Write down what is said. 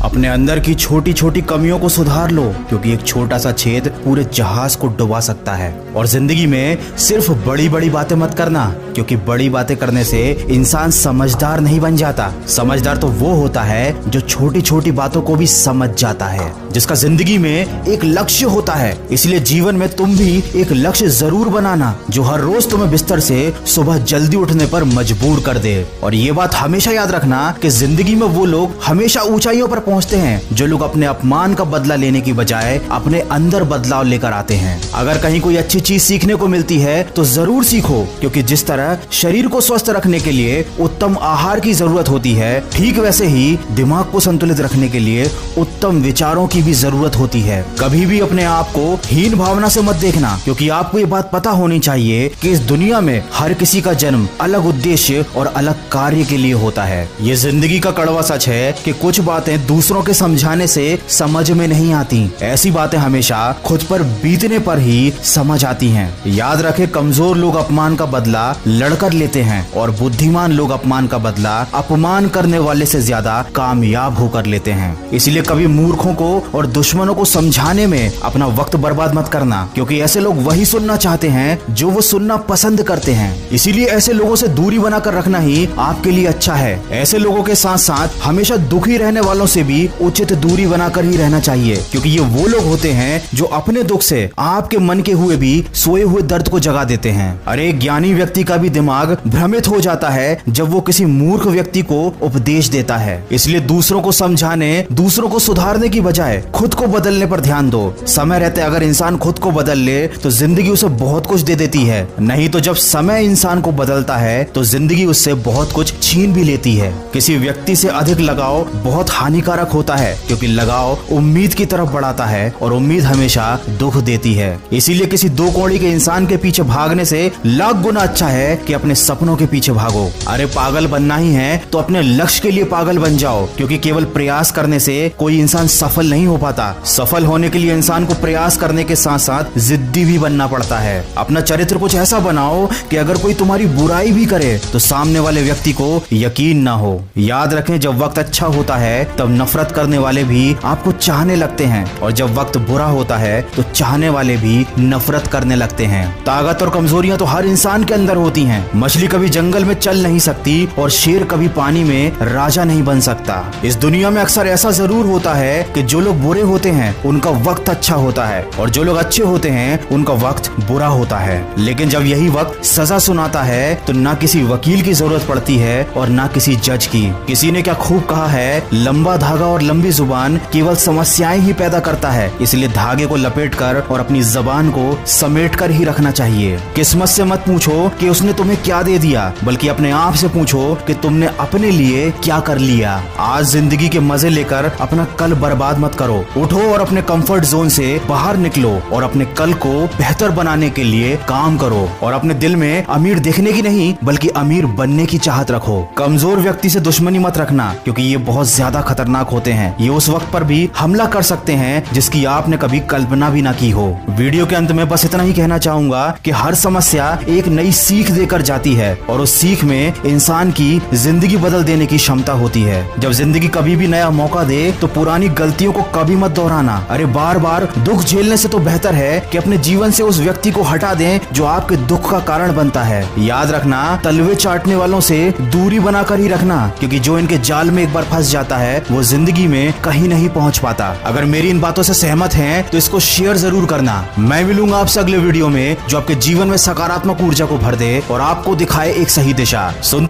अपने अंदर की छोटी छोटी कमियों को सुधार लो, क्योंकि एक छोटा सा छेद पूरे जहाज को डुबा सकता है। और जिंदगी में सिर्फ बड़ी बड़ी बातें मत करना, क्योंकि बड़ी बातें करने से इंसान समझदार नहीं बन जाता। समझदार तो वो होता है जो छोटी छोटी बातों को भी समझ जाता है, जिसका जिंदगी में एक लक्ष्य होता है। इसलिए जीवन में तुम भी एक लक्ष्य जरूर बनाना, जो हर रोज तुम्हें बिस्तर से सुबह जल्दी उठने पर मजबूर कर दे। और ये बात हमेशा याद रखना कि जिंदगी में वो लोग हमेशा ऊंचाइयों पर पहुंचते हैं जो लोग अपने अपमान का बदला लेने की बजाय अपने अंदर बदलाव लेकर आते हैं। अगर कहीं कोई अच्छी चीज सीखने को मिलती है तो जरूर सीखो, क्योंकि जिस तरह शरीर को स्वस्थ रखने के लिए उत्तम आहार की जरूरत होती है, ठीक वैसे ही दिमाग को संतुलित रखने के लिए उत्तम विचारों की भी जरूरत होती है। कभी भी अपने आप को हीन भावना से मत देखना, क्योंकि आपको ये बात पता होनी चाहिए कि इस दुनिया में हर किसी का जन्म अलग उद्देश्य और अलग कार्य के लिए होता है। ये जिंदगी का कड़वा सच है कि कुछ बातें दूसरों के समझाने से समझ में नहीं आती, ऐसी बातें हमेशा खुद पर बीतने पर ही समझ आती हैं। याद रखें, कमजोर लोग अपमान का बदला लड़कर लेते हैं और बुद्धिमान लोग अपमान का बदला अपमान करने वाले से ज्यादा कामयाब होकर लेते हैं। इसलिए कभी मूर्खों को और दुश्मनों को समझाने में अपना वक्त बर्बाद मत करना, क्योंकि ऐसे लोग वही सुनना चाहते हैं जो वो सुनना पसंद करते हैं। इसीलिए ऐसे लोगों से दूरी बनाकर रखना ही आपके लिए अच्छा है। ऐसे लोगों के साथ साथ हमेशा दुखी रहने वालों से भी उचित दूरी बनाकर ही रहना चाहिए, क्योंकि ये वो लोग होते हैं जो अपने दुख से आपके मन के हुए भी सोए हुए दर्द को जगा देते हैं। अरे ज्ञानी व्यक्ति का भी दिमाग भ्रमित हो जाता है जब वो किसी मूर्ख व्यक्ति को उपदेश देता है। इसलिए दूसरों को समझाने, दूसरों को सुधारने की बजाय खुद को बदलने पर ध्यान दो। समय रहते अगर इंसान खुद को बदल ले तो जिंदगी उसे बहुत कुछ दे देती है, नहीं तो जब समय इंसान को बदलता है तो जिंदगी उससे बहुत कुछ छीन भी लेती है। किसी व्यक्ति से अधिक लगाव बहुत हानिकारक होता है, क्योंकि लगाव उम्मीद की तरफ बढ़ाता है और उम्मीद हमेशा दुख देती है। इसीलिए किसी दो कौड़ी के इंसान के पीछे भागने से लाख गुना अच्छा है कि अपने सपनों के पीछे भागो। अरे पागल बनना ही है तो अपने लक्ष्य के लिए पागल बन जाओ, क्योंकि केवल प्रयास करने से कोई इंसान सफल नहीं हो पाता। सफल होने के लिए इंसान को प्रयास करने के साथ साथ जिद्दी भी बनना पड़ता है। अपना चरित्र कुछ ऐसा बनाओ कि अगर कोई तुम्हारी बुराई भी करे तो सामने वाले व्यक्ति को यकीन ना हो। याद रखें, जब वक्त अच्छा होता है तब नफरत करने वाले भी आपको चाहने लगते हैं, और जब वक्त बुरा होता है तो चाहने वाले भी नफरत करने लगते हैं। ताकत और कमजोरियां तो हर इंसान के अंदर होती हैं। मछली कभी जंगल में चल नहीं सकती और शेर कभी पानी में राजा नहीं बन सकता। इस दुनिया में अक्सर ऐसा जरूर होता है कि जो लोग बुरे होते हैं उनका वक्त अच्छा होता है, और जो लोग अच्छे होते हैं उनका वक्त बुरा होता है। लेकिन जब यही वक्त सजा सुनाता है तो ना किसी वकील की जरूरत पड़ती है और ना किसी जज की। किसी ने क्या खूब कहा है, लंबा धागा और लंबी जुबान केवल समस्याएं ही पैदा करता है। इसलिए धागे को लपेटकर और अपनी जबान को समेटकर ही रखना चाहिए। किस्मत से मत पूछो कि उसने तुम्हें क्या दे दिया, बल्कि अपने आप से पूछो कि तुमने अपने लिए क्या कर लिया। आज जिंदगी के मजे लेकर अपना कल बर्बाद मत करो। उठो और अपने कंफर्ट जोन से बाहर निकलो और अपने कल को बेहतर बनाने के लिए काम करो। और अपने दिल में अमीर दिखने की नहीं बल्कि अमीर बनने की चाहत रखो। कमजोर व्यक्ति से दुश्मनी मत रखना, क्योंकि ये बहुत ज्यादा खतरनाक होते हैं। ये उस वक्त पर भी हमला कर सकते हैं जिसकी आपने कभी कल्पना भी ना की हो। वीडियो के अंत में बस इतना ही कहना चाहूंगा कि हर समस्या एक नई सीख देकर जाती है, और उस सीख में इंसान की जिंदगी बदल देने की क्षमता होती है। जब जिंदगी कभी भी नया मौका दे तो पुरानी गलतियों को कभी मत दोहराना। अरे बार बार दुख झेलने से तो बेहतर है कि अपने जीवन से उस व्यक्ति को हटा दें जो आपके दुख का कारण बनता है। याद रखना, तलवे चाटने वालों से दूरी बनाकर ही रखना, क्योंकि जो इनके जाल में एक बार फंस जाता है वो जिंदगी में कहीं नहीं पहुंच पाता। अगर मेरी इन बातों से सहमत हैं तो इसको शेयर जरूर करना। मैं मिलूंगा आपसे अगले वीडियो में जो आपके जीवन में सकारात्मक ऊर्जा को भर दे और आपको दिखाए एक सही दिशा।